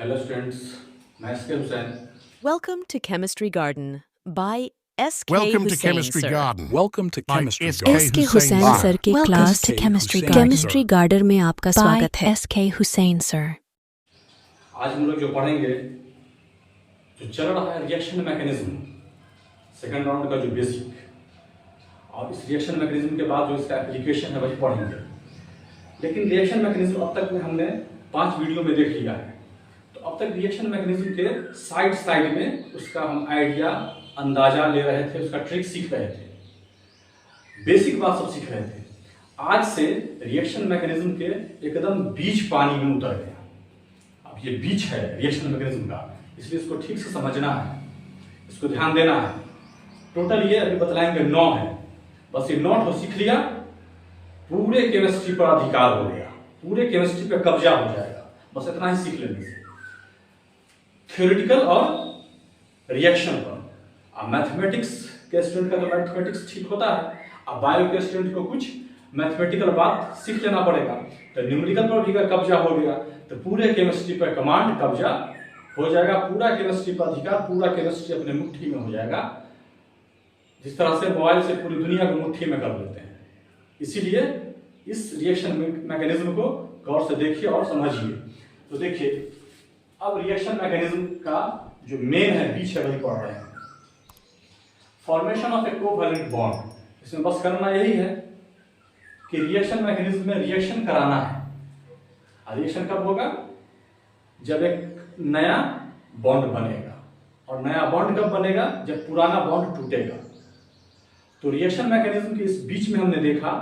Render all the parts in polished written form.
Hello students, मैं S के Hussain. Welcome to Chemistry Garden by S.K. Welcome to Hussain, Chemistry sir. Garden. Welcome to by Chemistry S.K. Garden. S.K. Hussain, Hussain sir. Sir के Welcome class to Chemistry Hussain, Garden. Chemistry garden में आपका By स्वागत है। S.K. Hussain, sir. आज हम लोग जो पढ़ेंगे, जो चल रहा है रिएक्शन मैकेनिज्म, सेकंड राउंड का जो बेसिक, और इस रिएक्शन मैकेनिज्म के बाद जो इसका एप्लीकेशन है वही पढ़ेंगे। लेकिन रिएक्शन मैकेनिज्म अब तक में हमने 5 वीडियो में देख लिया है, तो अब तक रिएक्शन मैकेनिज्म के साइड में उसका हम आइडिया, अंदाजा ले रहे थे, उसका ट्रिक सीख रहे थे, बेसिक बात सब सीख रहे थे। आज से रिएक्शन मैकेनिज्म के एकदम बीच पानी में उतर गया। अब ये बीच है रिएक्शन मैकेनिज्म का, इसलिए इसको ठीक से समझना है, इसको ध्यान देना है। टोटल ये अभी बतलाएंगे 9 है, बस ये 9 तो सीख लिया, पूरे केमिस्ट्री पर अधिकार हो गया, पूरे केमिस्ट्री पे कब्जा हो जाएगा, बस इतना ही सीख लेने से। थ्योरेटिकल और रिएक्शन पर। अब मैथमेटिक्स के स्टूडेंट का तो मैथमेटिक्स ठीक होता है, अब बायो के स्टूडेंट को कुछ मैथमेटिकल बात सीख लेना पड़ेगा, तो न्यूमेरिकल पर भी कब्जा हो गया, तो पूरे केमिस्ट्री पर कमांड कब्जा हो जाएगा, पूरा केमिस्ट्री पर अधिकार, पूरा केमिस्ट्री अपने मुट्ठी में हो जाएगा, जिस तरह से मोबाइल से पूरी दुनिया को मुट्ठी में कर लेते हैं। इसीलिए इस रिएक्शन मैकेनिज्म को गौर से देखिए और समझिए। तो देखिए, अब रिएक्शन मैकेनिज्म का जो मेन है, बीच है, वही पढ़ रहे हैं। Formation of A covalent bond, इसमें बस करना यही है कि रिएक्शन मैकेनिज्म में रिएक्शन कराना है। रिएक्शन कब होगा? जब एक नया बॉन्ड बनेगा, और नया बॉन्ड कब बनेगा? जब पुराना बॉन्ड टूटेगा। तो रिएक्शन मैकेनिज्म के इस बीच में हमने देखा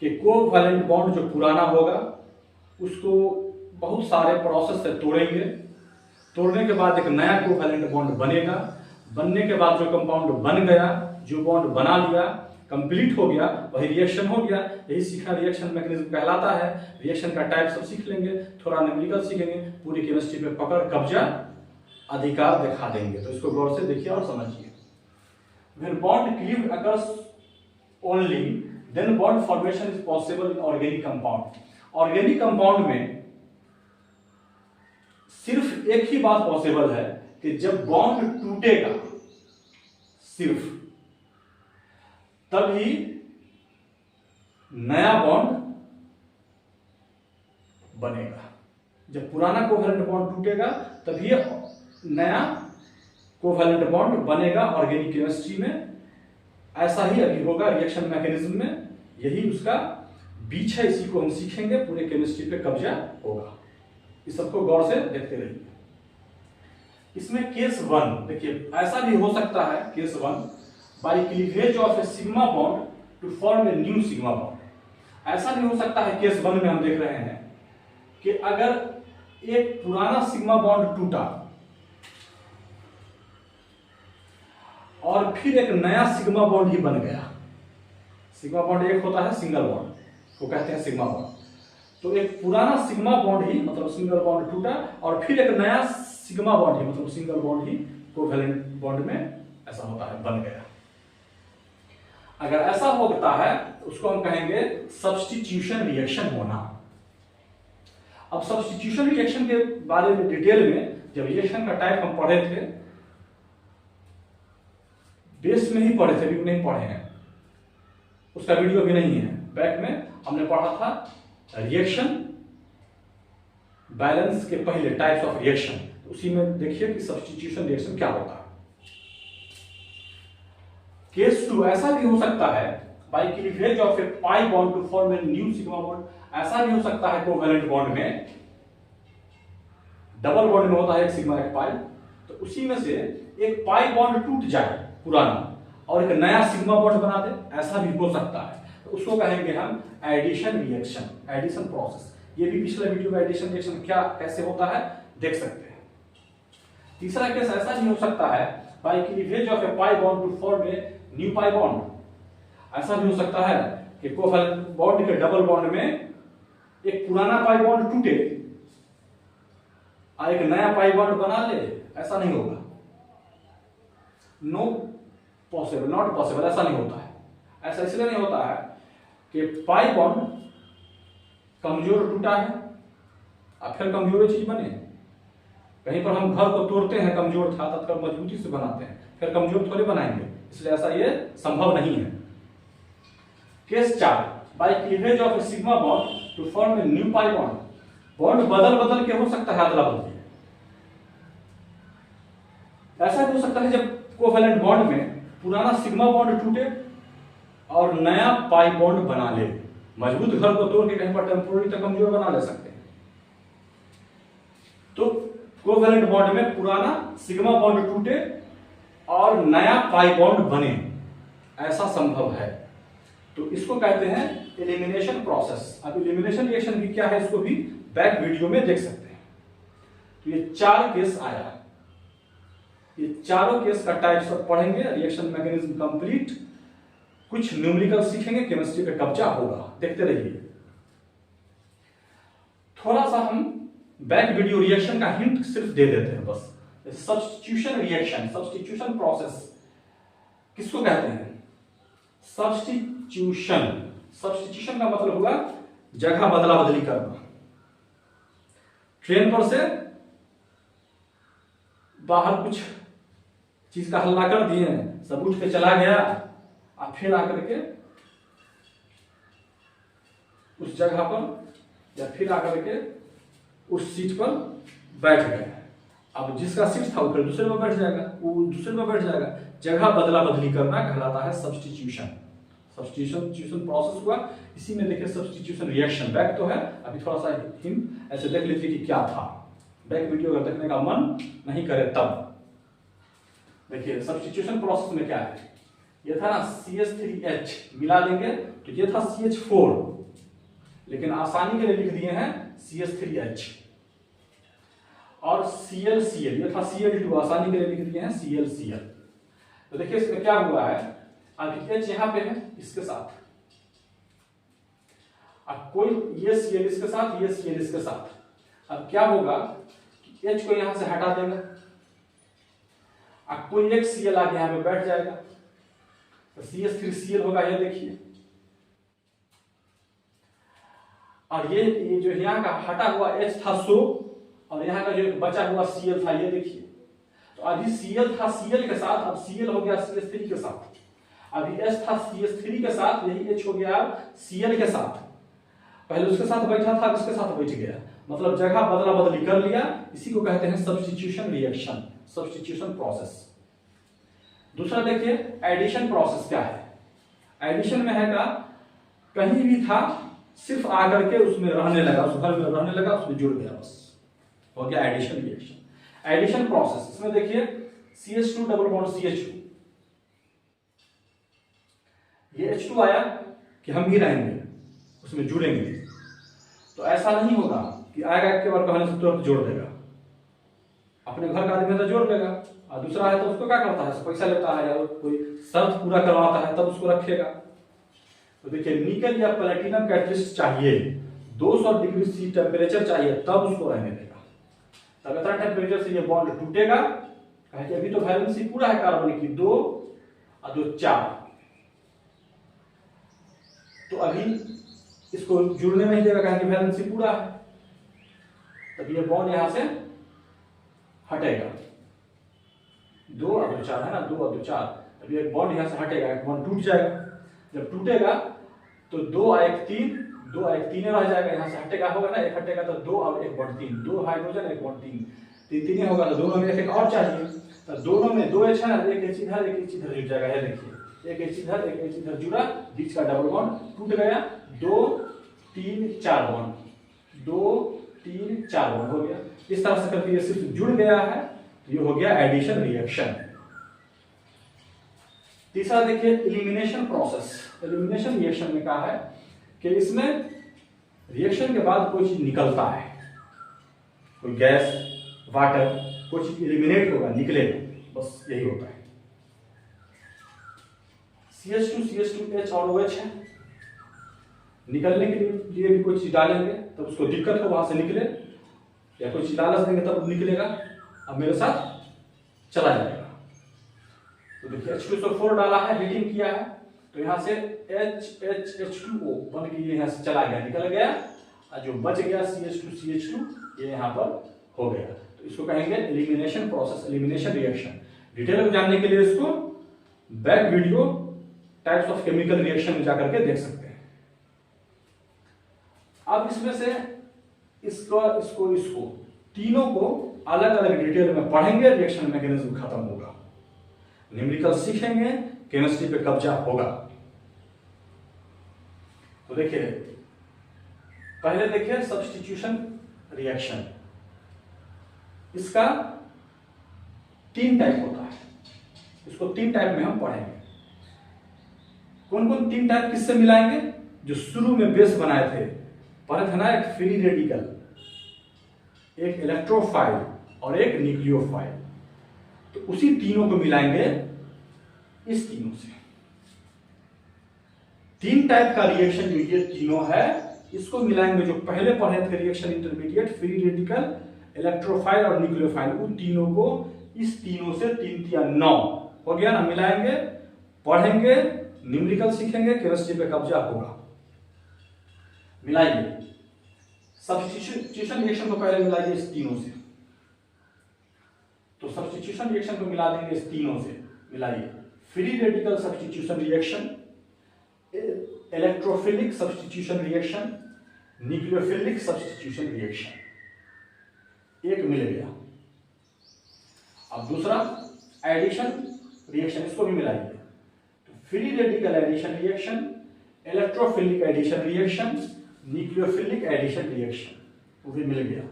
कि कोवैलेंट बॉन्ड जो पुराना होगा उसको बहुत सारे प्रोसेस से तोड़ेंगे, तोड़ने के बाद एक नया कोवैलेंट बॉन्ड बनेगा, बनने के बाद जो कंपाउंड बन गया, जो बॉन्ड बना लिया, कंप्लीट हो गया, वही रिएक्शन हो गया। यही सीखा रिएक्शन मैकेनिज्म कहलाता है। रिएक्शन का टाइप सब सीख लेंगे, थोड़ा न्यूमेरिकल सीखेंगे, पूरी केमिस्ट्री पे पकड़, कब्जा, अधिकार दिखा देंगे। तो इसको गौर से देखिए और समझिए। When bond cleaved occurs only, then bond formation is possible in organic compound. Organic compound में सिर्फ एक ही बात पॉसिबल है कि जब बॉन्ड टूटेगा, सिर्फ तभी नया बॉन्ड बनेगा। जब पुराना कोवैलेंट बॉन्ड टूटेगा तभी नया कोवैलेंट बॉन्ड बनेगा ऑर्गेनिक केमिस्ट्री में। ऐसा ही अभी होगा रिएक्शन मैकेनिज्म में, यही उसका बीच है, इसी को हम सीखेंगे, पूरे केमिस्ट्री पे कब्जा होगा। इस सबको गौर से देखते रहिए। इसमें केस 1 देखिए, ऐसा भी हो सकता है case 1 by cleavage of a sigma bond to form a new sigma bond. ऐसा भी हो सकता है केस 1 में हम देख रहे हैं कि अगर एक पुराना सिग्मा बॉन्ड टूटा और फिर एक नया सिग्मा बॉन्ड ही बन गया। सिग्मा बॉन्ड एक होता है सिंगल बॉन्ड, को कहते हैं सिग्मा बॉन्ड। तो एक पुराना सिग्मा बॉन्ड ही, मतलब सिंगल बॉन्ड टूटा, और फिर एक नया सिग्मा बॉन्ड ही, मतलब सिंगल बॉन्ड ही कोवैलेंट बॉन्ड में ऐसा होता है, बन गया। अगर ऐसा होता है तो उसको हम कहेंगे सब्स्टिट्यूशन रिएक्शन होना। अब सब्स्टिट्यूशन रिएक्शन के बारे में डिटेल में जब रिएक्शन का टाइप हम पढ़े थे, बेस में ही पढ़े थे, अभी नहीं पढ़े हैं, उसका वीडियो भी नहीं है। बैक में हमने पढ़ा था रिएक्शन बैलेंस के पहले टाइप्स ऑफ रिएक्शन, उसी में देखिए कि सब्स्टिट्यूशन रिएक्शन क्या होता है। केस 2 ऐसा भी हो सकता है by cleavage of a pi bond to form a new sigma bond. ऐसा भी हो सकता है कोवैलेंट बॉन्ड में, डबल बॉन्ड में होता है एक सिग्मा एक पाई, तो उसी में से एक पाई बॉन्ड टूट जाए पुराना और एक नया सिग्मा बॉन्ड बना दे, ऐसा भी हो सकता है। तो उसको कहेंगे हम एडिशन रिएक्शन, एडिशन प्रोसेस। ये भी पिछले वीडियो में एडिशन रिएक्शन क्या कैसे होता है देख सकते हैं। तीसरा केस ऐसा भी हो सकता है by cleavage of a pi bond to form a new pi bond. ऐसा भी हो सकता है कि कोवैलेंट बॉन्ड के डबल बॉन्ड में एक पुराना पाई बॉन्ड टूटे और एक नया पाई बॉन्ड बना ले, ऐसा नहीं होगा। नो पॉसिबल, नॉट पॉसिबल, ऐसा नहीं होता है। ऐसा इसलिए नहीं होता है कि पाई बॉन्ड कमजोर टूटा है और फिर कमजोर चीज बने, कहीं पर हम घर को तोड़ते हैं, कमजोर था तब तक मजबूती से बनाते हैं, फिर कमजोर थोड़े बनाएंगे, इसलिए ऐसा ये संभव नहीं है। Case 4, by cleavage of a sigma bond to form a new pi bond. Bond बदल बदल के हो सकता है, अदला बदली। ऐसा भी हो सकता है जब कोवेलेंट बॉन्ड में पुराना सिग्मा बॉन्ड टूटे और नया पाई बॉन्ड बना ले। मजबूत घर को तोड़ के कहीं पर टेम्पोररी तक कमजोर बना ले सकते हैं। तो कोवेलेंट बॉन्ड में पुराना सिग्मा बॉन्ड टूटे और नया पाई बॉन्ड बने, ऐसा संभव है। तो इसको कहते हैं एलिमिनेशन प्रोसेस। अब एलिमिनेशन रिएक्शन भी क्या है, इसको भी बैक वीडियो में देख सकते हैं। तो ये 4 केस आया, ये चारों केस का टाइप्स सब पढ़ेंगे, रिएक्शन मैकेनिज्म कंप्लीट, कुछ न्यूमेरिकल सीखेंगे, केमिस्ट्री पे कब्जा होगा, देखते रहिए। थोड़ा सा हम बैक वीडियो रिएक्शन का हिंट सिर्फ दे देते हैं बस। सब्स्टिट्यूशन रिएक्शन, सब्स्टिट्यूशन प्रोसेस किसको कहते हैं? सब्स्टिट्यूशन। सब्स्टिट्यूशन का मतलब हुआ जगह बदला बदली करना। ट्रेन पर से बाहर कुछ चीज का हल्ला कर दिए, सब उठ के चला गया, और फिर आकर के उस जगह पर या फिर आकर के उस सीट पर बैठ गए। अब जिसका सीट था वो फिर दूसरे में बैठ जाएगा, वो दूसरे में बैठ जाएगा। जगह बदला बदली करना कहलाता है सब्स्टिट्यूशन। सब्स्टिट्यूशन प्रोसेस हुआ, इसी में देखिए सब्स्टिट्यूशन रिएक्शन। बैक तो है, अभी थोड़ा सा हिंट ऐसे देख लीजिए कि क्या था। बैक वीडियो अगर देखने का मन नहीं करे तब देखिए सब्स्टिट्यूशन प्रोसेस में क्या है। ये था ना CH3H, मिला देंगे तो ये था CH4, लेकिन आसानी के लिए लिख दिए हैं CH3H। और ClCl, ये था Cl2, आसानी के लिए लिख दिए हैं ClCl। तो देखिए इसमें क्या हुआ है, अभी H यहां पे है इसके साथ, अब कोई ये Cl इसके साथ, ये Cl इसके साथ। अब क्या होगा कि H को यहां से हटा देगा, अब कोई एक Cl आगे यहां पे बैठ जाएगा, तो CH3Cl होगा, ये देखिए। और ये जो यहाँ का हटा हुआ H था सो, और यहाँ का जो बचा हुआ Cl था, ये देखिए। तो अभी Cl था Cl के साथ, अब Cl हो गया CH3 के साथ। अभी H था CH3 के साथ, यही H हो गया Cl के साथ। पहले उसके साथ बैठा था, इसके साथ बैठ गया, मतलब जगह बदला बदली कर लिया। इसी को कहते हैं सब्स्टिट्यूशन रिएक्शन, सब्स्टिट्यूशन प्रोसेस। दूसरा देखिए एडिशन प्रोसेस क्या है। एडिशन में है का कहीं भी था, सिर्फ आकर के उसमें रहने लगा, उस घर में रहने लगा, उसमें जुड़ गया, बस हो गया एडिशन रिएक्शन। एडिशन प्रोसेस, इसमें देखिए CH2 डबल बॉन्ड CH2, ये H2 आया कि हम भी रहेंगे, उसमें जुड़ेंगे। तो ऐसा नहीं होगा कि आएगा एक बार कहने से तुरंत जोड़ देगा। अपने घर का आदमी तो जोड़ लेगा, और दूसरा है तो उसको क्या करता है, पैसा लेता है या कोई शर्त पूरा करवाता है तब उसको रखेगा। तो देखिए निकल या प्लेटिनम कैटलिस्ट चाहिए, 200 डिग्री सी टेम्परेचर चाहिए, तब उसको रहने देगा। तब इतना टेम्परेचर से ये बॉन्ड टूटेगा, कहे कि अभी तो वैलेंसी पूरा है कार्बन की 2 और 2 4, तो अभी इसको जुड़ने नहीं देगा, कहे कि वैलेंसी पूरा है। तब ये बॉन्ड यहां से हटेगा, 2 और 2 4 है ना, 2 और 2 4। अभी एक बॉन्ड यहां से हटेगा, एक बॉन्ड टूट जाएगा। जब टूटेगा तो 2 और 1 3, 2 और 1 3 रह जाएगा, यहां से हटेगा होगा ना, एक हटेगा तो 2 और 1 बॉन्ड 3, 2 हाइड्रोजन 1 बॉन्ड 3, 3 3 होगा, तो दोनों में एक और चाहिए। तो दोनों में 2 H है ना, एक H इधर एक H इधर जुड़ जाएगा, है देखिए, एक H इधर एक H इधर जुड़ा, बीच का डबल बॉन्ड टूट गया, 2 3 4 बॉन्ड, 2 3 4 बॉन्ड हो गया। इस तरह से करके ये सिर्फ जुड़ गया है, तो ये हो गया एडिशन रिएक्शन। तीसरा देखिए एलिमिनेशन प्रोसेस। एलिमिनेशन रिएक्शन में कहा है कि इसमें रिएक्शन के बाद कोई चीज निकलता है, कोई गैस, वाटर, कोई चीज एलिमिनेट होगा, निकलेगा, बस यही होता है। CH2 CH2H और OH है, निकलने के लिए भी कोई चीज डालेंगे तब उसको दिक्कत हो वहां से निकले, या कोई चीज लालच देंगे तब निकलेगा, अब मेरे साथ चला जाएगा। तो देखिए H2SO4 डाला है, हीटिंग किया है, तो यहाँ से H2O बन के ये यहाँ से चला गया, निकल गया, और जो बच गया CH2 CH2 ये यहाँ पर हो गया। तो तो इसको कहेंगे elimination process, elimination reaction. Detail में जानने के लिए इसको back video types of chemical reaction में जाकर के देख सकते हैं। अब इसमें से इसको तीनों को अलग अलग डिटेल में पढ़ेंगे, रिएक्शन मैकेनिज्म खत्म होगा, न्यूमेरिकल सीखेंगे, केमिस्ट्री पे कब्जा होगा। तो देखिए, पहले देखिए सब्स्टिट्यूशन रिएक्शन। इसका 3 टाइप होता है, इसको 3 टाइप में हम पढ़ेंगे। कौन कौन 3 टाइप किससे मिलाएंगे? जो शुरू में बेस बनाए थे, पहले था ना एक फ्री रेडिकल, एक इलेक्ट्रोफाइल और एक न्यूक्लियोफाइल, तो उसी तीनों को मिलाएंगे इस तीनों से। 3 टाइप का रिएक्शन जो ये तीनों है, इसको मिलाएंगे। जो पहले पढ़े थे reaction intermediate, free radical, electrophile और न्यूक्लियोफाइल, उन तीनों को इस तीनों से 3 या 9 हो गया ना, मिलाएंगे, पढ़ेंगे, न्यूमेरिकल सीखेंगे, केमिस्ट्री पे कब्जा होगा। मिलाइए सब्स्टिट्यूशन रिएक्शन को पहले मिलाइए इस तीनों से। तो सब्स्टिट्यूशन रिएक्शन को मिला देंगे इस तीनों से। मिलाइए free radical substitution reaction, electrophilic substitution reaction, nucleophilic substitution reaction. एक मिल गया। अब दूसरा एडिशन रिएक्शन, इसको भी मिलाइए। तो free radical addition reaction, electrophilic addition reaction, nucleophilic addition reaction, वो भी मिल गया।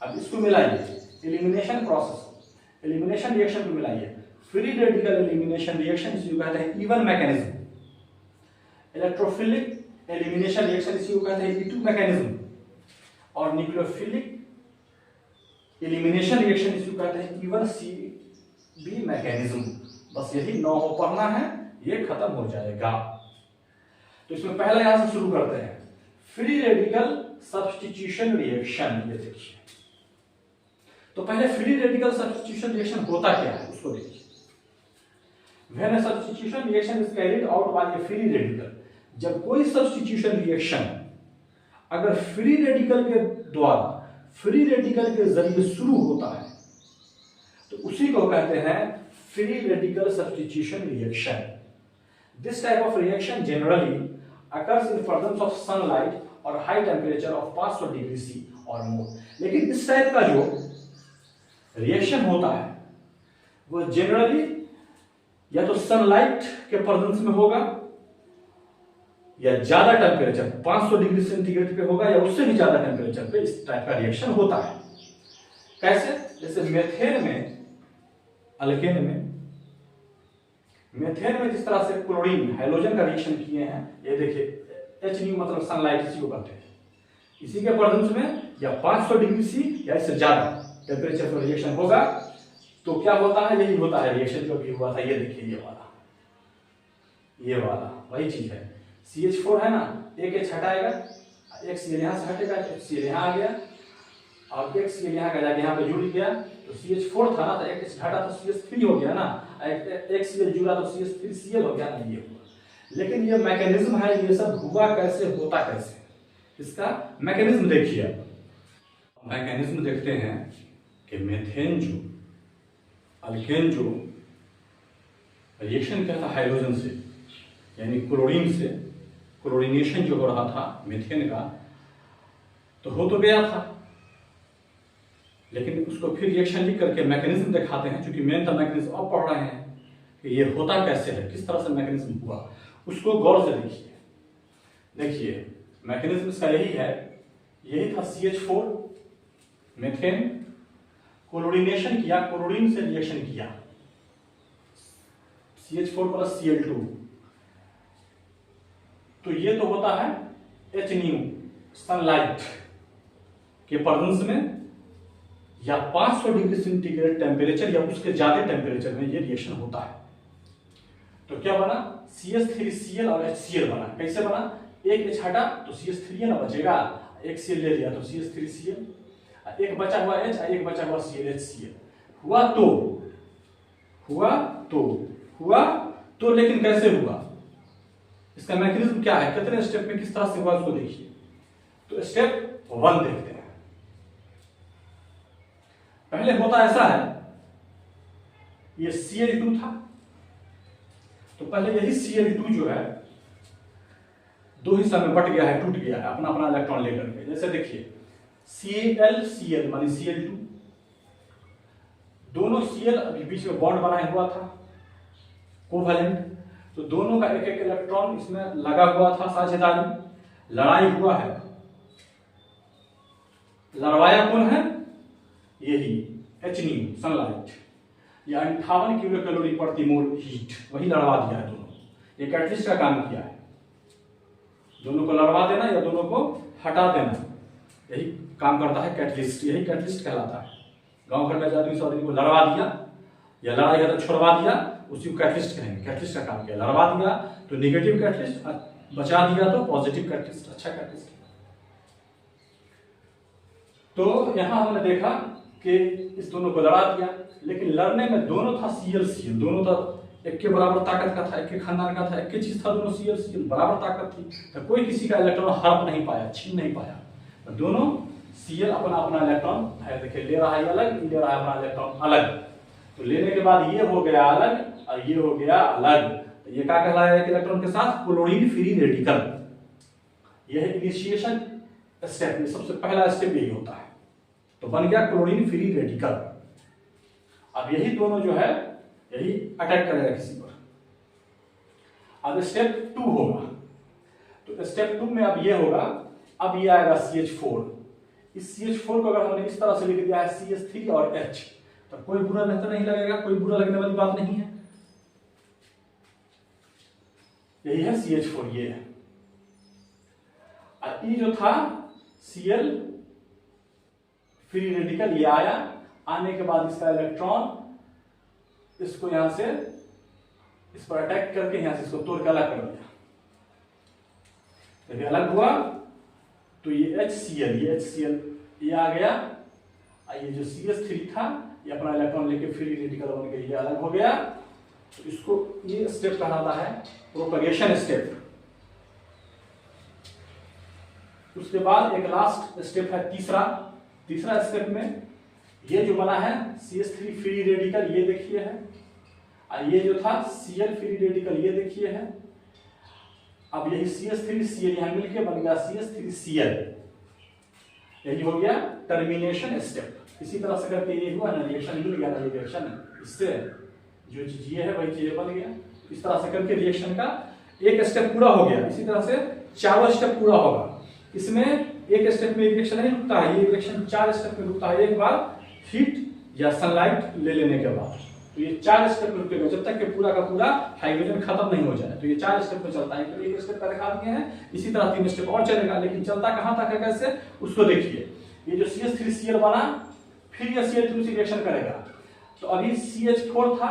अब इसको मिलाइए, एलिमिनेशन प्रोसेस, एलिमिनेशन रिएक्शन को मिलाइए। फ्री रेडिकल एलिमिनेशन रिएक्शन, इसी को कहते हैं even mechanism. Electrophilic elimination reaction, इसी को कहते हैं E2 मैकेनिज्म। और न्यूक्लियोफिलिक एलिमिनेशन रिएक्शन, इसी को कहते हैं इवन CB मैकेनिज्म। बस यही 9 हो पढ़ना है, ये खत्म हो जाएगा। तो इसमें पहला यहां से शुरू करते हैं, फ्री रेडिकल सब्स्टिट्यूशन रिएक्शन। ये देखिए, तो पहले फ्री रेडिकल सब्स्टिट्यूशन रिएक्शन होता क्या है उसको देखिए। When a substitution reaction is carried out by a free radical, जब कोई सब्स्टिट्यूशन रिएक्शन अगर फ्री रेडिकल के द्वारा, फ्री रेडिकल के जरिए शुरू होता है, तो उसी को कहते हैं free radical substitution reaction. This type of reaction generally occurs in presence of sunlight और high temperature of 500 degree C और मोर। लेकिन इस टाइप का जो रिएक्शन होता है वो जनरली या तो सनलाइट के प्रेजेंस में होगा, या ज्यादा टेम्परेचर 500 डिग्री सेंटीग्रेड पे होगा, या उससे भी ज्यादा टेम्परेचर पे इस टाइप का रिएक्शन होता है। कैसे? जैसे मेथेन में, अल्केन में, मेथेन में जिस तरह से क्लोरीन हाइड्रोजन का रिएक्शन किए हैं, ये देखिए H मतलब सनलाइट, इसी को कहते हैं। इसी के प्रेजेंस में या 500 डिग्री C या इससे ज्यादा टेम्परेचर पर रिएक्शन होगा, तो क्या होता है? यही होता है रिएक्शन जो भी हुआ था। ये देखिए, ये वाला वही चीज है। CH4 है ना, एक H हटाएगा, एक Cl यहाँ से हटेगा, एक Cl यहाँ आ गया, और एक Cl यहाँ का जाके यहाँ पे जुड़ गया, तो CH4 था ना, तो एक H हटा तो CH3 हो गया ना, एक Cl जुड़ा तो CH3Cl हो गया ना, ये हुआ। लेकिन ये मैकेनिज्म है, ये सब हुआ कैसे, होता कैसे, इसका मैकेनिज्म देखिए। मैकेनिज्म देखते हैं कि मेथेन जो, अल्केन जो रिएक्शन किया था हाइड्रोजन से, यानी क्लोरीन से, क्लोरीनेशन जो हो रहा था मेथेन का, तो हो तो गया था, लेकिन उसको फिर रिएक्शन लिख करके मैकेनिज्म दिखाते हैं, क्योंकि मेन तो मैकेनिज्म अब पढ़ रहे हैं कि ये होता कैसे है, किस तरह से मैकेनिज्म हुआ, उसको गौर से देखिए। देखिए मैकेनिज्म इसका यही है, यही था CH4, मेथेन क्लोरीनेशन किया, क्लोरीन से रिएक्शन किया, CH4 प्लस Cl2, तो ये तो होता है H सनलाइट के प्रेजेंस में, या 500 डिग्री सेंटीग्रेड टेम्परेचर या उसके ज्यादा टेम्परेचर में ये रिएक्शन होता है। तो क्या बना? CH3Cl और HCl बना। कैसे बना? एक H हटा तो CH3 ना बचेगा, एक Cl ले लिया तो CH3Cl, एक बचा हुआ H, एक बचा हुआ Cl, HCl हुआ तो लेकिन कैसे हुआ, इसका मैकेनिज्म क्या है, कितने स्टेप में किस तरह से हुआ उसको देखिए। तो स्टेप 1 देखते हैं। पहले होता ऐसा है, ये Cl2 था, तो पहले यही Cl2 जो है दो हिस्सा में बट गया है, टूट गया है अपना अपना इलेक्ट्रॉन लेकर के। जैसे देखिए Cl मानी Cl2, दोनों Cl अभी बीच में बॉन्ड बनाया हुआ था कोवैलेंट, तो दोनों का एक एक इलेक्ट्रॉन इसमें लगा हुआ था साझेदारी, लड़ाई हुआ है। लड़वाया कौन है? यही Hν सनलाइट, या 58 किलो कैलोरी प्रति मोल हीट, वही लड़वा दिया है दोनों। ये कैटलिस्ट का काम किया है, दोनों को लड़वा देना या दोनों को हटा देना, यही काम करता है कैटलिस्ट, यही कैटलिस्ट कहलाता है। गांव घर में आदमी सब आदमी को लड़वा दिया या लड़ाई है तो छोड़वा दिया, उसी को कैटलिस्ट कहेंगे। कैटलिस्ट का काम किया, लड़वा दिया तो निगेटिव कैटलिस्ट, बचा दिया तो पॉजिटिव कैटलिस्ट, अच्छा कैटलिस्ट। तो यहां हमने देखा कि इस दोनों को लड़ा दिया, लेकिन लड़ने में दोनों था Cl, दोनों था एक के बराबर ताकत का था, एक के खानदान का था, एक के चीज था, दोनों Cl बराबर ताकत थी, तो कोई किसी का इलेक्ट्रॉन हड़प नहीं पाया, छीन नहीं पाया। तो दोनों Cl अपना अपना इलेक्ट्रॉन है, देखिए ले रहा है अलग, ले रहा है अपना इलेक्ट्रॉन अलग। तो लेने के बाद ये हो गया अलग और ये हो गया अलग, तो ये क्या कहलाया एक इलेक्ट्रॉन के साथ? Chlorine free radical. यह है इनिशिएशन स्टेप में सबसे पहला स्टेप यही होता है, तो बन गया क्लोरीन फ्री रेडिकल। अब यही दोनों जो है यही अटैक करेगा किसी पर। अब स्टेप 2 होगा, तो स्टेप 2 में अब ये होगा, अब ये आएगा CH4। इस CH4 को अगर हमने इस तरह से लिख दिया है CH3 और H, तो कोई बुरा नहीं लगेगा, कोई बुरा लगने वाली बात नहीं है। यही है CH4, ये है। और ये जो था Cl फ्री रेडिकल, ये आया, आने के बाद इसका इलेक्ट्रॉन इसको यहां से इस पर अटैक करके यहां से इसको तोड़ के अलग कर दिया। जब अलग हुआ तो ये HCl ये आ गया, और ये जो CH3 था ये अपना इलेक्ट्रॉन लेके फ्री रेडिकल बन के ये अलग हो गया। तो इसको ये स्टेप कहलाता है प्रोपगेशन स्टेप। उसके बाद एक लास्ट स्टेप है तीसरा स्टेप में ये जो बना है CH3 फ्री रेडिकल, ये देखिए है, और ये जो था Cl फ्री रेडिकल, ये देखिए है। अब यही CH3Cl यहां मिलके बन गया CH3Cl, यही हो गया टर्मिनेशन स्टेप। इसी तरह से करके ये हुआ ना, रिएक्शन मिल गया ना, रिएक्शन इससे जो चीज ये है वही चीज बन गया। इस तरह से करके रिएक्शन का एक स्टेप पूरा हो गया। इसी तरह से 4 स्टेप पूरा होगा। इसमें एक स्टेप में रिएक्शन नहीं रुकता है, ये रिएक्शन 4 स्टेप में रुकता है। एक बार हीट या सनलाइट ले लेने के बाद, तो ये 4 स्टेप में रुकेगा जब तक कि पूरा का पूरा हाइड्रोजन खत्म नहीं हो जाए। तो ये 4 स्टेप में चलता है, तो एक स्टेप का दिखा दिए हैं, इसी तरह 3 स्टेप और चलेगा। लेकिन चलता कहां तक है, कैसे, उसको देखिए। ये जो CH3Cl बना, फिर ये Cl2 से रिएक्शन करेगा। तो अभी CH4 था,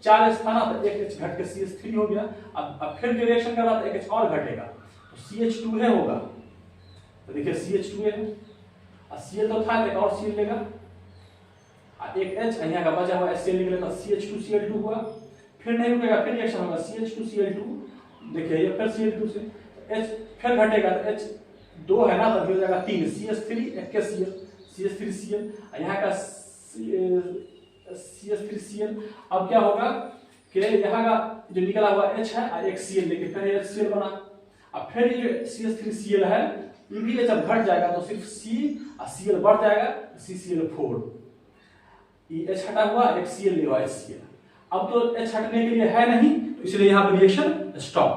4 H था ना, तो एक H घट के CH3 हो गया। अब फिर जो रिएक्शन कर रहा था एक H और घटेगा, तो CH2 है होगा। तो देखिए CH2 है, और Cl तो था, एक और Cl लेगा, एक H यहाँ का बचा हुआ HCl निकलेगा, CH2Cl2 हुआ। फिर नहीं रुकेगा, फिर रिएक्शन होगा CH2Cl2, देखिए ये फिर Cl2 से H फिर घटेगा, तो H2 है ना, तो हो जाएगा 3 CH3 एक के CH3Cl, यहाँ का CH3Cl। अब क्या होगा कि यहाँ का जो निकला हुआ H है और एक Cl लेके फिर HCl बना। अब फिर ये जो CH3Cl है ये भी जब घट जाएगा तो सिर्फ C और Cl बढ़ जाएगा, CCl4। ये H हटा हुआ, एक Cl लेगा HCl। अब तो H हटने के लिए है नहीं, तो इसलिए यहाँ पर रिएक्शन स्टॉप,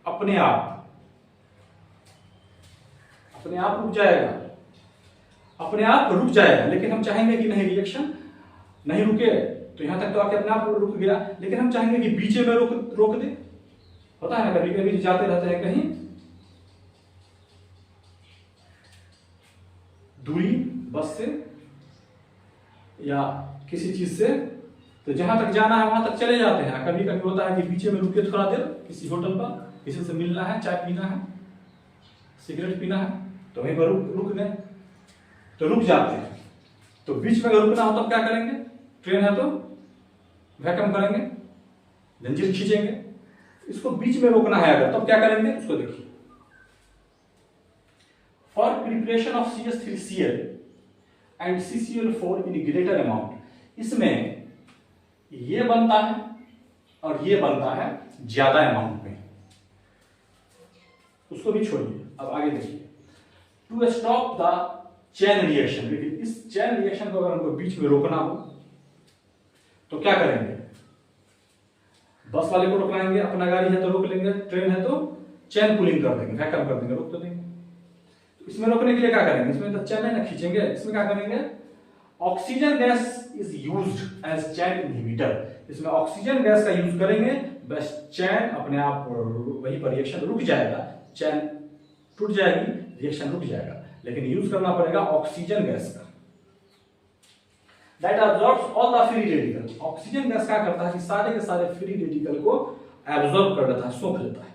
अपने आप रुक जाएगा, अपने आप रुक जाएगा। लेकिन हम चाहेंगे कि नहीं, रिएक्शन नहीं रुके, तो यहां तक तो आके अपने आप रुक गया। लेकिन हम चाहेंगे कि बीच में रोक दे। होता है ना, कभी कभी जाते रहते हैं कहीं दूरी बस से या किसी चीज से, तो जहां तक जाना है वहां तक चले जाते हैं। कभी कभी होता है कि बीच में रुके थोड़ा देर, किसी होटल पर किसी से मिलना है, चाय पीना है, सिगरेट पीना है, तो वहीं पर रुक गए, तो रुक जाते हैं। तो बीच में अगर रुकना हो तब क्या करेंगे, ट्रेन है तो वैक्यूम करेंगे, जंजीर खींचेंगे। इसको बीच में रोकना है अगर, तब क्या करेंगे उसको देखिए। For preparation of CH3Cl and CCl4 in greater amount. इसमें ये बनता है और ये बनता है ज्यादा अमाउंट में, उसको भी छोड़िए। अब आगे देखिए, to stop the chain reaction, लेकिन इस चेन रिएक्शन को अगर हमको बीच में रोकना हो तो क्या करेंगे? बस वाले को रोकवाएंगे, अपना गाड़ी है तो रोक लेंगे, ट्रेन है तो चेन पुलिंग कर देंगे, वैकम कर देंगे, रोक तो देंगे। तो इसमें रोकने के लिए क्या करेंगे? इसमें तो चेन है ना, खींचेंगे। इसमें क्या करेंगे? Oxygen gas is used as chain inhibitor. इसमें ऑक्सीजन गैस का यूज करेंगे, बस चेन अपने आप वही पर रिएक्शन रुक जाएगा, चेन टूट जाएगी, रिएक्शन रुक जाएगा, लेकिन यूज करना पड़ेगा ऑक्सीजन गैस का। That absorbs all the free radical. Oxygen gas क्या करता है कि सारे के सारे फ्री रेडिकल को एब्जॉर्ब कर लेता है, सोख लेता है,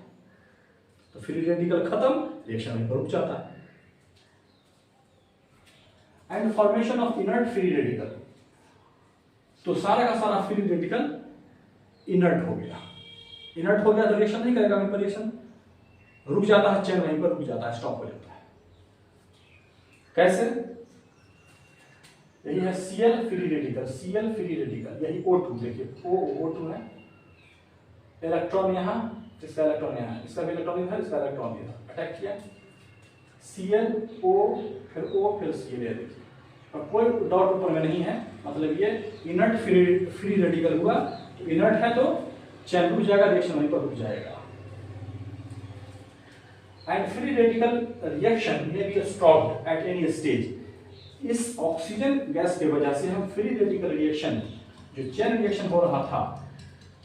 तो फ्री रेडिकल खत्म, रिएक्शन वहीं पर रुक जाता है। And formation of inert free radical, तो सारा का सारा फ्री रेडिकल इनर्ट हो गया। इनर्ट हो गया तो रिएक्शन नहीं करेगा, वहीं पर रिएक्शन रुक जाता है, चेन वहीं पर रुक जाता है, स्टॉप हो जाता है। कैसे? यही है Cl free radical, Cl free radical, यही O2, देखिए O2 है, इलेक्ट्रॉन यहाँ, इसका इलेक्ट्रॉन यहाँ, इसका भी इलेक्ट्रॉन इधर, इसका इलेक्ट्रॉन इधर, अटैक किया, Cl O फिर O फिर Cl, देखिए, और कोई डॉट ऊपर में नहीं है, मतलब ये इनर्ट फ्री रेडिकल हुआ। तो इनर्ट है तो चेन रुक जाएगा, रिएक्शन वहीं पर रुक जाएगा। And free radical reaction may be stopped at any stage. इस ऑक्सीजन गैस की वजह से हम फ्री रेडिकल रिएक्शन, जो चेन रिएक्शन हो रहा था,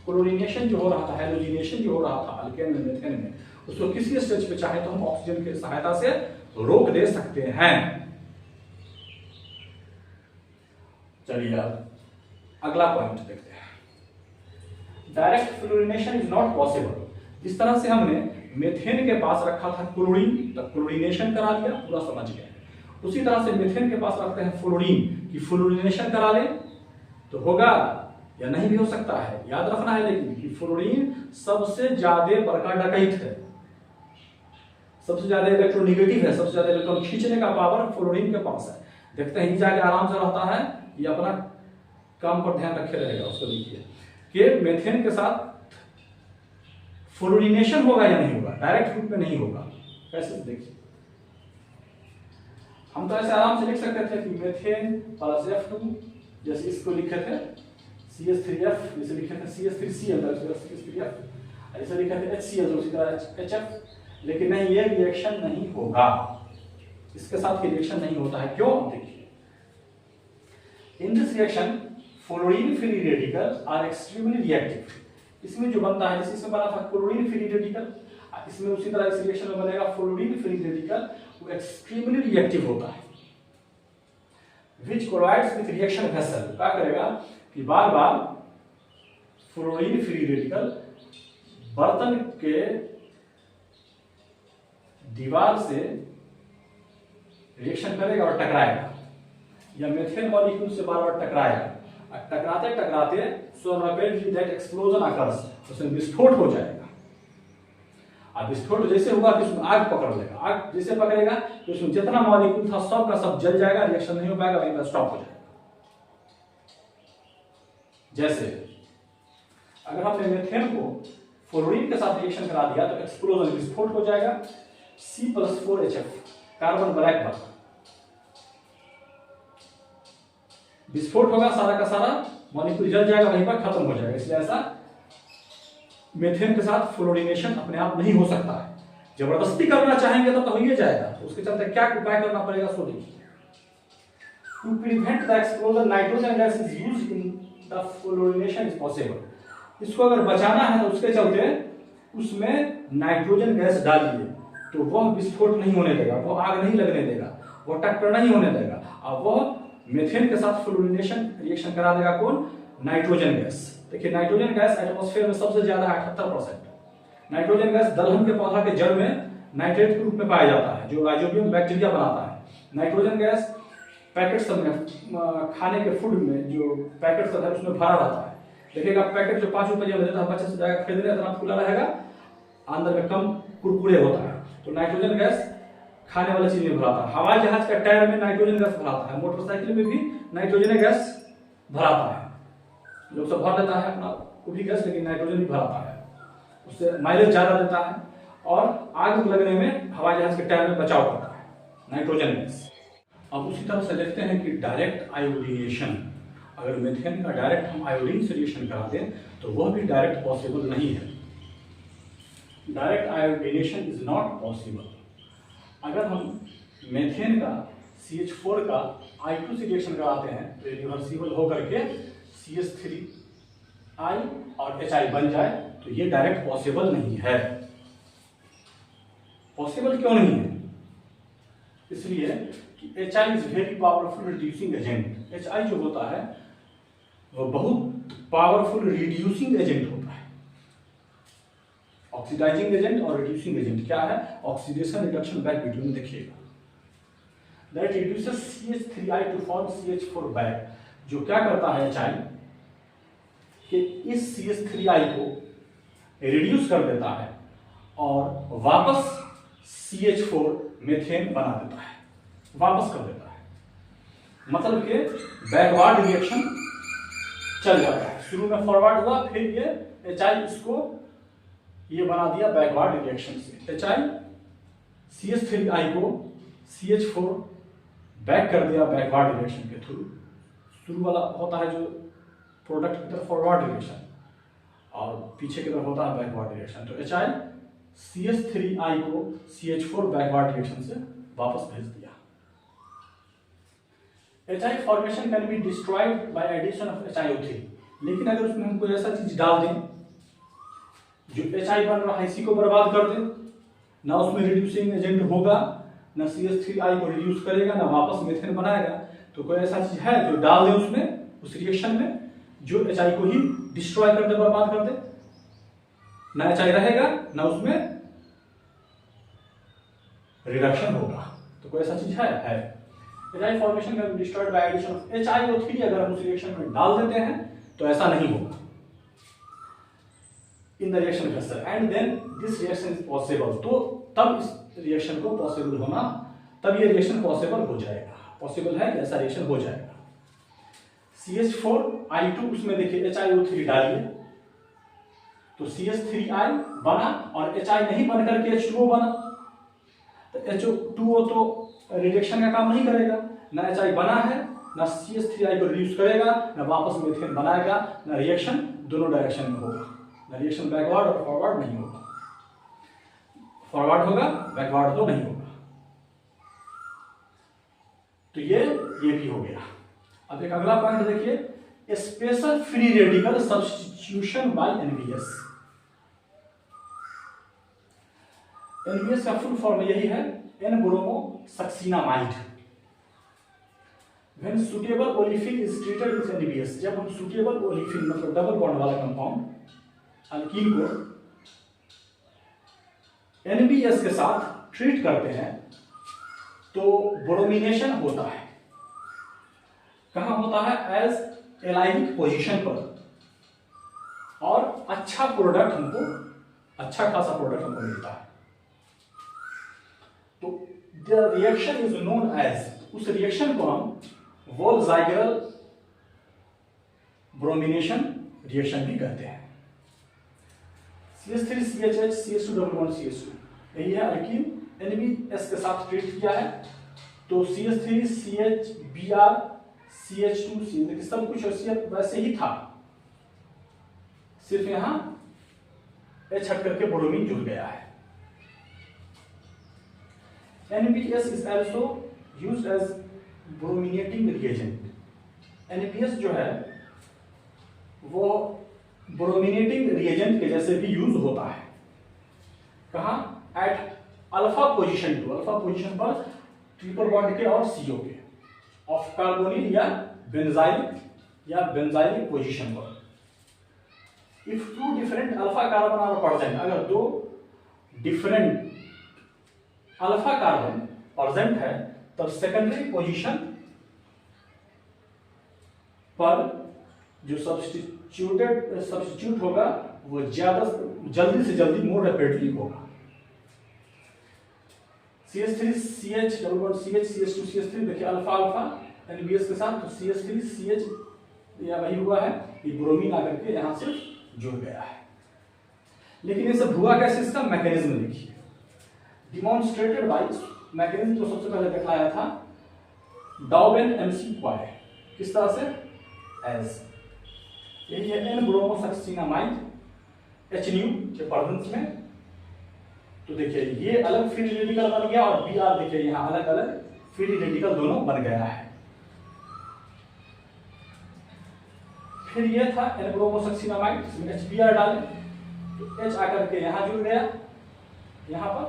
क्लोरीनेशन जो हो रहा था, हैलोजिनेशन जो हो रहा था अल्केन में, मीथेन में, उसको किसी स्टेज पे चाहे तो हम ऑक्सीजन की सहायता से रोक दे सकते हैं। चलिए अब अगला पॉइंट देखते हैं। Direct fluorination is not possible. जिस तरह से हमने मीथेन के पास रखा था क्लोरीन, तो क्लोरीनेशन करा लिया, पूरा समझ गए। उसी तरह से मीथेन के पास रखते हैं फ्लोरीन की फ्लोरिनेशन करा ले तो होगा या नहीं भी हो सकता है। याद रखना है लेकिन कि फ्लोरीन सबसे ज्यादा बड़का डकैत है, सबसे ज्यादा इलेक्ट्रोनेगेटिव है, सबसे ज्यादा इलेक्ट्रॉन खींचने का पावर फ्लोरीन के पास है। देखते हैं, ये जाके आराम से रहता है, ये अपना काम पर ध्यान रखे रहेगा। उसको देखिए कि मीथेन के साथ फ्लोरिनेशन होगा या नहीं होगा, डायरेक्ट रूप में नहीं होगा। कैसे? देखिए, हम तो ऐसे आराम से लिख सकते थे कि मीथेन प्लस F2, जैसे इसको लिखे थे CH3F, जैसे लिखे थे CH3Cl, CH3F, ऐसे लिखे थे HCl, तो उसी तरह HF। लेकिन नहीं, ये रिएक्शन नहीं होगा, इसके साथ ये रिएक्शन नहीं होता है। क्यों? देखिए, in this reaction fluorine free radical are extremely reactive. इसमें जो बनता है, जैसे इसमें बना था क्लोरीन फ्री रेडिकल, इसमें उसी तरह इस रिएक्शन में बनेगा फ्लोरीन फ्री रेडिकल, वो एक्सट्रीमली रिएक्टिव होता है। विच कोलाइड्स विथ रिएक्शन वेसल, क्या करेगा कि बार बार फ्लोरीन फ्री रेडिकल बर्तन के दीवार से रिएक्शन करेगा और टकराएगा, या मीथेन मॉलिक्यूल से बार बार टकराएगा। टकराते टकराते so rapidly that explosion occurs, उसमें विस्फोट हो जाएगा। अब विस्फोट जैसे होगा कि उसमें आग पकड़ लेगा, आग जैसे पकड़ेगा तो उसमें जितना मॉलिक्यूल था सब का सब जल जाएगा, रिएक्शन नहीं हो पाएगा, वहीं पर स्टॉप हो जाएगा। जैसे अगर हमने मीथेन को फ्लोरीन के साथ रिएक्शन करा दिया तो एक्सप्लोजन, विस्फोट हो जाएगा, C+4HF, कार्बन ब्लैक बन, विस्फोट होगा, सारा का सारा मॉलिक्यूल जल जाएगा, वहीं पर खत्म हो जाएगा। इसलिए ऐसा मीथेन के साथ फ्लोरिनेशन अपने आप नहीं हो सकता है। जबरदस्ती करना चाहेंगे तो हो ही जाएगा। तो उसके चलते क्या उपाय करना पड़ेगा, सो देखिए। To prevent the explosion nitrogen gas is used in the fluorination is possible. इसको अगर बचाना है तो उसके चलते उसमें नाइट्रोजन गैस डालिए, तो वह विस्फोट नहीं होने देगा, वो आग नहीं लगने देगा, वो टक्कर नहीं होने देगा, और वह मीथेन के साथ फ्लोरिनेशन रिएक्शन करा देगा। कौन? Nitrogen gas. देखिए, नाइट्रोजन गैस एटमॉस्फेयर में सबसे ज्यादा है, 78%। नाइट्रोजन गैस दलहन के पौधा के जड़ में नाइट्रेट के रूप में पाया जाता है, जो राइजोबियम बैक्टीरिया बनाता है। नाइट्रोजन गैस पैकेट सब में, खाने के फूड में जो पैकेट सब है उसमें भरा रहता है। देखिएगा, पैकेट जो 5 रुपये में देता है, बच्चे से जाकर खरीदने इतना खुला रहेगा, अंदर में कम कुरकुरे होता है। तो नाइट्रोजन गैस खाने वाली चीज में भराता है। हवाई जहाज का टायर में नाइट्रोजन गैस भराता है, मोटरसाइकिल में भी नाइट्रोजन गैस भराता है। लोग सब भर लेता है अपना वो भी गैस, लेकिन नाइट्रोजन भी भराता है, उससे माइलेज ज्यादा देता है और आग लगने में हवाई जहाज के टायर में बचाव करता है नाइट्रोजन गैस। अब उसी तरह से देखते हैं कि डायरेक्ट आयोडीनेशन, अगर मीथेन का डायरेक्ट हम आयोडीन से रिएक्शन करा दें तो वह भी डायरेक्ट पॉसिबल नहीं है। Direct iodination is not possible. अगर हम मीथेन का CH4 का I2 से रिएक्शन कराते हैं तो रिवर्सिबल होकर के CH3I और HI बन जाए, तो ये डायरेक्ट पॉसिबल नहीं है। पॉसिबल क्यों नहीं है? इसलिए कि HI is very powerful reducing agent. HI जो होता है वो बहुत पावरफुल रिड्यूसिंग एजेंट होता है। ऑक्सीडाइजिंग एजेंट और रिड्यूसिंग एजेंट क्या है? ऑक्सीडेशन रिडक्शन बैक वीडियो में देखिएगा। That reduces CH3I to form CH4 back. जो क्या करता है HI कि इस CH3I को रिड्यूस कर देता है और वापस CH4 मीथेन बना देता है, वापस कर देता है। मतलब कि बैकवर्ड रिएक्शन चल जाता है। शुरू में फॉरवर्ड हुआ, फिर ये HI इसको ये बना दिया बैकवर्ड रिएक्शन से। HI CH3I को CH4 बैक कर दिया बैकवर्ड रिएक्शन के थ्रू। शुरू वाला होता है जो प्रोडक्ट की तरफ फॉरवर्ड रिएक्शन और पीछे की तरफ होता है बैकवर्ड रिएक्शन। तो HI CH3I को CH4 बैकवर्ड रिएक्शन से वापस भेज दिया। HI formation can be destroyed by addition of HiO3। लेकिन अगर उसमें हम कोई ऐसा चीज डाल दें जो HI बन रहा है इसी को बर्बाद कर दे, ना उसमें रिड्यूसिंग एजेंट होगा, ना CH3I को रिड्यूस करेगा, ना वापस मीथेन बनाएगा, तो कोई ऐसा चीज है जो डाल दे उसमें उस रिएक्शन में जो HI को ही डिस्ट्रॉय कर दे, बर्बाद कर दे, ना HI रहेगा ना उसमें रिडक्शन होगा। तो कोई ऐसा चीज है। HI formation can be destroyed by addition of HiO3। अगर हम उस रिएक्शन में डाल देते हैं तो ऐसा नहीं होगा in the reaction cluster, and then this reaction is possible. तो तब इस रिएक्शन को पॉसिबल होना, तब ये रिएक्शन पॉसिबल हो जाएगा। पॉसिबल है कि ऐसा रिएक्शन हो जाएगा। CH4I2 उसमें देखिए HiO3 डालिए तो CH3I बना और HI नहीं बन करके H2O बना। तो H2O तो रिडक्शन का काम नहीं करेगा, ना HI बना है, ना CH3I को रिड्यूस करेगा, ना वापस मीथेन बनाएगा, ना रिएक्शन दोनों डायरेक्शन में होगा, ना रिएक्शन बैकवर्ड और फॉरवर्ड नहीं होगा। फॉरवर्ड होगा, बैकवर्ड तो नहीं होगा। तो ये भी हो गया। अब एक अगला पॉइंट देखिए, special free radical substitution by NBS। NBS का फुल फॉर्म यही है, N bromo succinimide. When suitable olefin is treated with NBS, जब हम suitable olefin मतलब डबल बॉन्ड वाला कंपाउंड अल्कीन को NBS के साथ ट्रीट करते हैं तो ब्रोमिनेशन होता है। कहां होता है? एज एलाइनिक पोजीशन पर, और अच्छा प्रोडक्ट हमको, अच्छा खासा प्रोडक्ट हमको मिलता है। तो the reaction is known as, उस रिएक्शन को हम वोल्फ-ज़ाइगरल ब्रोमिनेशन रिएक्शन भी कहते हैं। CH3CHH CH2 double bond CH2, यही है अल्कीन, NBS के साथ ट्रीट किया है तो CH3CHBr CH2C, देखिए सब कुछ वैसे ही था, सिर्फ यहां H हट करके ब्रोमीन जुड़ गया है। NBS is also used as brominating reagent। NBS जो है वो ब्रोमिनेटिंग रिएजेंट के जैसे भी यूज होता है। कहां? At alpha position to, alpha position पर ट्रिपल बॉन्ड के और CO के, ऑफ कार्बोनिल या बेंजाइलिक पोजीशन पर। If two different alpha carbon are present, अगर दो डिफरेंट अल्फा कार्बन प्रेजेंट है तब सेकेंडरी पोजीशन पर जो सब्स्टिट्यूट होगा वो ज्यादा जल्दी से जल्दी मोर रैपिडली होगा। CH3CH double bond CH CH2CH3 देखिए अल्फा अल्फा NBS के साथ, तो CH3CH या वही हुआ है, ये ब्रोमीन आकर के यहाँ से जुड़ गया है। लेकिन ये सब हुआ कैसे, इसका मैकेनिज्म देखिए, डिमॉन्स्ट्रेटेड बाय मैकेनिज्म तो सबसे पहले दिखाया था डाउबेन MC क्वाय, किस तरह से, एज यही है N ब्रोमोसक्सिनामाइड HNU के प्रेजेंस में। तो देखिए ये अलग फ्री रेडिकल बन गया और Br देखिए यहाँ अलग अलग फ्री रेडिकल दोनों बन गया है। फिर ये था N ब्रोमोसक्सिनामाइड, इसमें HBr डाले तो H आकर के यहाँ जुड़ गया यहाँ पर,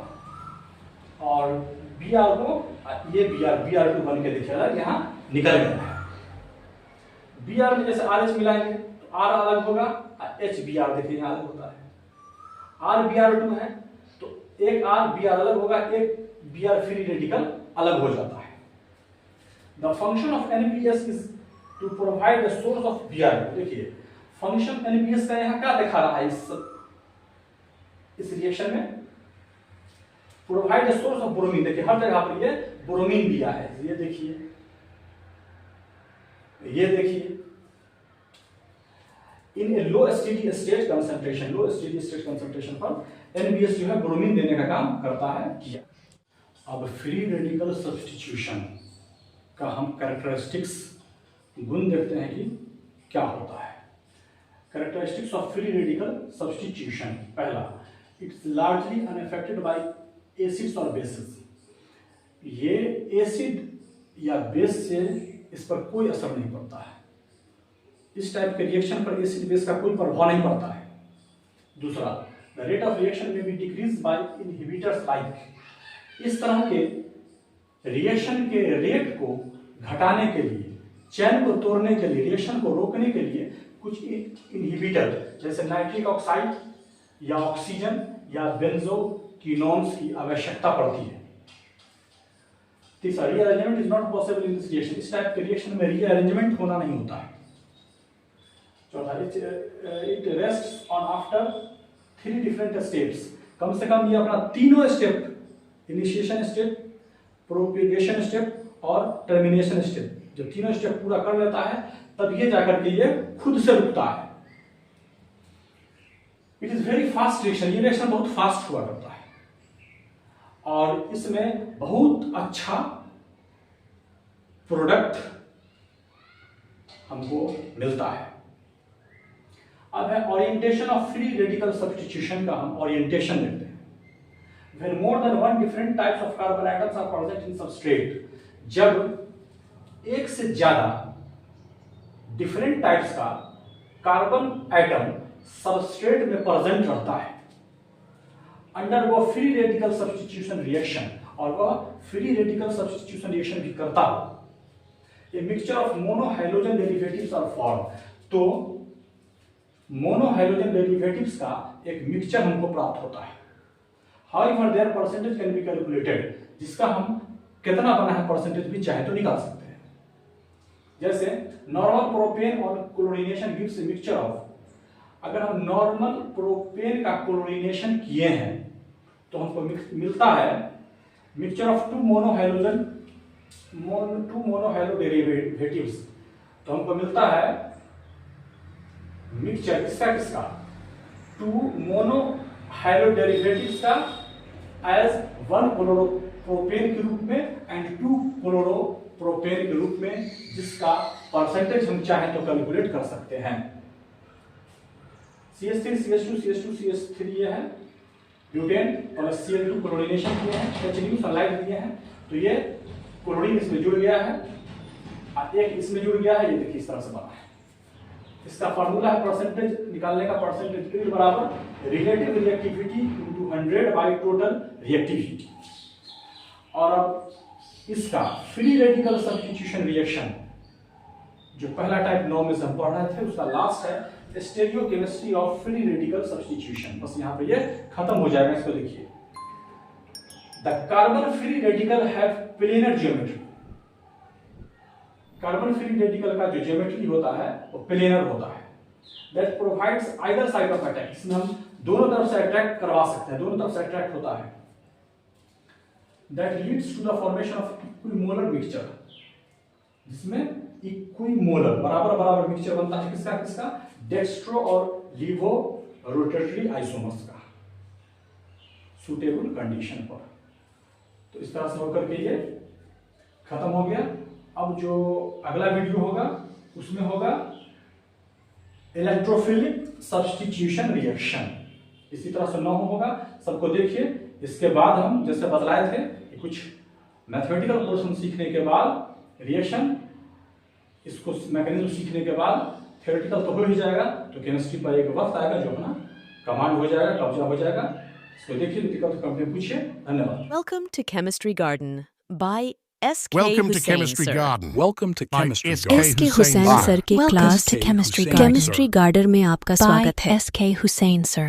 और Br को ये Br2 बन के देखिए अलग यहाँ निकल गया है। Br में जैसे RH मिलाएंगे तो R अलग होगा, HBr देखिए यहाँ अलग होता है। RBr2 है तो एक RBr अलग होगा, एक Br फ्री रेडिकल अलग हो जाता है। The function of NPS is to provide the source of Br। देखिए फंक्शन NPS का यहाँ क्या दिखा रहा है इस रिएक्शन में, provide the source of bromine. देखिए हर जगह पर ये ब्रोमीन दिया है, ये देखिए, ये देखिए इन ए लो स्टेडी स्टेट कंसंट्रेशन, लो स्टेडी स्टेट कंसंट्रेशन पर NBS जो है ब्रोमीन देने का काम करता है किया। अब फ्री रेडिकल सब्स्टिट्यूशन का हम कैरेक्टरिस्टिक्स गुण देखते हैं कि क्या होता है। Characteristics of free radical substitution, पहला, it's largely unaffected by acids और बेसिस। ये एसिड या बेस से इस पर कोई असर नहीं पड़ता है, इस टाइप के रिएक्शन पर एसिड बेस का कोई प्रभाव नहीं पड़ता है। दूसरा, द रेट ऑफ रिएक्शन में be decrease by inhibitors like, इस तरह के रिएक्शन के रेट को घटाने के लिए, चैन को तोड़ने के लिए, रिएक्शन को रोकने के लिए कुछ इनहिबिटर जैसे नाइट्रिक ऑक्साइड या ऑक्सीजन या बेंजोक्विनोन्स की आवश्यकता पड़ती है। तीसरा, rearrangement is not possible in this reaction, इस टाइप के रिएक्शन में रीअरेंजमेंट होना नहीं होता है। चौथा, it rests on after 3 different steps, कम से कम ये अपना तीनों step, initiation step, propagation step और टर्मिनेशन स्टेप, जब तीनों स्टेप पूरा कर लेता है तब ये जाकर के ये खुद से रुकता है। It is very fast reaction, ये रिएक्शन बहुत फास्ट हुआ करता है और इसमें बहुत अच्छा प्रोडक्ट हमको मिलता है। अब है orientation of free radical substitution का हम ओरिएंटेशन देखते हैं। When more than one different types of carbon atoms are present in substrate, जब एक से ज्यादा डिफरेंट टाइप्स का कार्बन एटम सबस्ट्रेट में प्रेजेंट रहता है, अंडर वो फ्री रेडिकल सब्स्टिट्यूशन रिएक्शन, और वह फ्री रेडिकल सब्स्टिट्यूशन रिएक्शन भी करता हो, a mixture of monohydrogen derivatives are form, तो मोनोहाइड्रोजन डेरिवेटिव्स का एक मिक्सचर हमको प्राप्त होता है। However their percentage can be calculated, जिसका हम कितना बना है परसेंटेज भी चाहे तो निकाल सकते हैं। जैसे नॉर्मल प्रोपेन और chlorination gives A mixture of, अगर हम नॉर्मल प्रोपेन का क्लोरीनेशन किए हैं तो हमको मिलता है मिक्सचर ऑफ 2 मोनोहाइड्रो डेरिवेटिव्स, तो हमको मिलता है मिक्सचर किसका 2 मोनोहाइड्रो डेरिवेटिव्स का एज 1 क्लोरोप्रोपेन के रूप में एंड 2 क्लोरोप्रोपेन के रूप में, जिसका परसेंटेज हम चाहे तो कैलकुलेट कर सकते हैं। CH3 CH2 CH2 CH3 ये है ब्यूटेन और Cl2 क्लोरीनेशन किए हैं, HNU सनलाइट दिए हैं, तो ये क्लोरीन इसमें जुड़ गया है और एक इसमें जुड़ गया है, ये देखिए इस तरह से बना है। इसका फार्मूला है परसेंटेज निकालने का, परसेंटेज E बराबर relative reactivity into 100 by total reactivity. और अब इसका फ्री रेडिकल सब्स्टिट्यूशन रिएक्शन, जो पहला टाइप 9 में से हम पढ़ रहे थे, उसका लास्ट है stereochemistry of free radical substitution. बस यहाँ पे ये खत्म हो जाएगा, इसको देखिए। The carbon free radical have planar geometry, carbon free radical का जो ज्योमेट्री होता है वो प्लेनर होता है, that provides either side of attack, इसमें हम दोनों तरफ से अट्रैक्ट करवा सकते हैं, दोनों तरफ से अट्रैक्ट होता है। that leads to the formation of equimolar mixture, जिसमें इक्विमोलर बराबर बराबर मिक्सचर बनता है किसका किसका, डेक्स्ट्रो और लीवो रोटेटरी आइसोमर्स का सुटेबल कंडीशन पर। तो इस तरह से होकर के ये खत्म हो गया। अब जो अगला वीडियो होगा उसमें होगा इलेक्ट्रोफिलिक सब्स्टिट्यूशन रिएक्शन। इसी तरह से 9 होगा, सबको देखिए। इसके बाद हम जैसे बतलाए थे कि कुछ मैथमेटिकल पोर्शन सीखने के बाद रिएक्शन, इसको मैकेनिज्म सीखने के बाद थ्योरेटिकल तो हो ही जाएगा, तो केमिस्ट्री पर एक वक्त आएगा जो अपना कमांड हो जाएगा, कब्जा हो जाएगा। इसको देखिए, दिक्कत कम में पूछिए। धन्यवाद। Welcome to Chemistry Garden by S.K. Welcome to Hussain, Chemistry sir. Garden. Welcome to by Chemistry S.K. Garden. S.K. Hussain Hussain sir. Sir की Welcome class to Chemistry chemistry Garden. Garden में आपका By स्वागत है। S.K. Hussain sir.